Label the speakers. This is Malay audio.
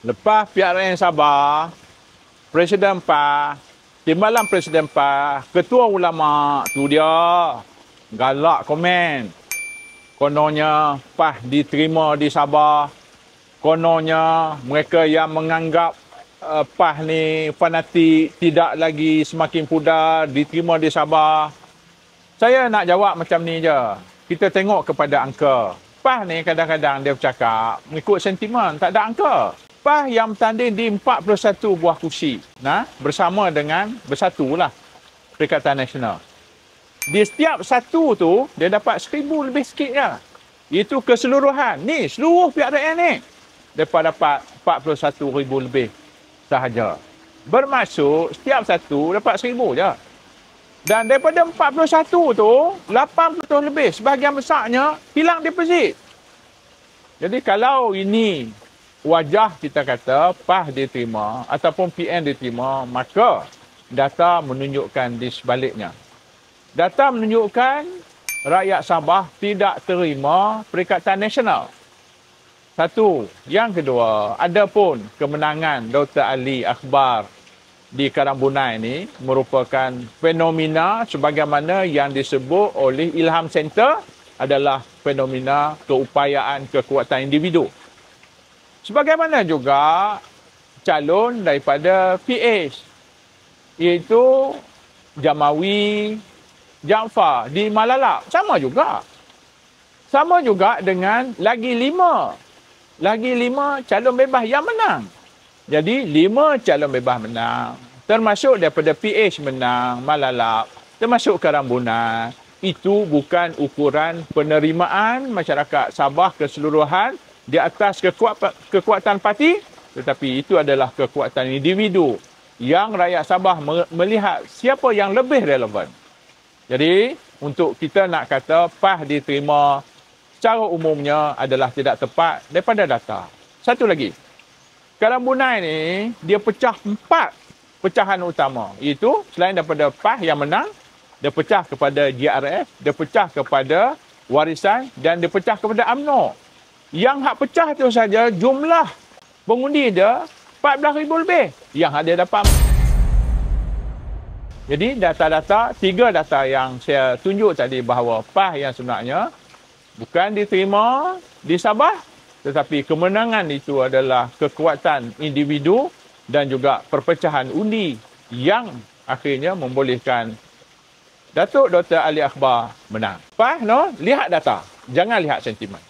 Speaker 1: Lepas PRN Sabah, Presiden PAS, Timbalan Presiden PAS, Ketua Ulama tu dia galak komen. Kononnya PAS diterima di Sabah. Kononnya mereka yang menganggap PAS ni fanatik, tidak lagi semakin pudar, diterima di Sabah. Saya nak jawab macam ni je. Kita tengok kepada angka. PAS ni kadang-kadang dia bercakap mengikut sentimen, tak ada angka. PAS yang bertanding di 41 buah kursi, bersama dengan bersatulah Perikatan Nasional. Di setiap satu tu, dia dapat 1,000 lebih sikit je. Itu keseluruhan. Ni, seluruh PRN ni. Mereka dapat 41,000 lebih sahaja. Bermaksud, setiap satu dapat 1,000 je. Dan daripada 41 tu, 80 lebih, sebahagian besarnya, hilang deposit. Jadi kalau ini wajah kita kata PAS diterima ataupun PN diterima, maka data menunjukkan di sebaliknya. Data menunjukkan rakyat Sabah tidak terima Perikatan Nasional. Satu. Yang kedua, adapun kemenangan Dr. Ali Akbar di Karangbunai ini merupakan fenomena sebagaimana yang disebut oleh Ilham Center adalah fenomena keupayaan kekuatan individu. Sebagaimana juga calon daripada PH, iaitu Jamawi Jaafar di Malalak. Sama juga. Sama juga dengan lagi 5 calon bebas yang menang. Jadi 5 calon bebas menang. Termasuk daripada PH menang, Malalak, termasuk Karangbunai. Itu bukan ukuran penerimaan masyarakat Sabah keseluruhan di atas kekuatan parti, tetapi itu adalah kekuatan individu yang rakyat Sabah melihat siapa yang lebih relevan. Jadi, untuk kita nak kata PAS diterima secara umumnya adalah tidak tepat daripada data. Satu lagi, Karangbunai ni dia pecah 4 pecahan utama. Iaitu selain daripada PAS yang menang, dia pecah kepada GRF, dia pecah kepada Warisan dan dia pecah kepada UMNO. Yang hak pecah tu saja jumlah pengundi dia 14,000 lebih. Yang dia dapat. Jadi data-data, 3 data yang saya tunjuk tadi bahawa PAS yang sebenarnya bukan diterima di Sabah, tetapi kemenangan itu adalah kekuatan individu dan juga perpecahan undi yang akhirnya membolehkan Datuk Dr. Ali Akbar menang. PAS, lihat data. Jangan lihat sentimen.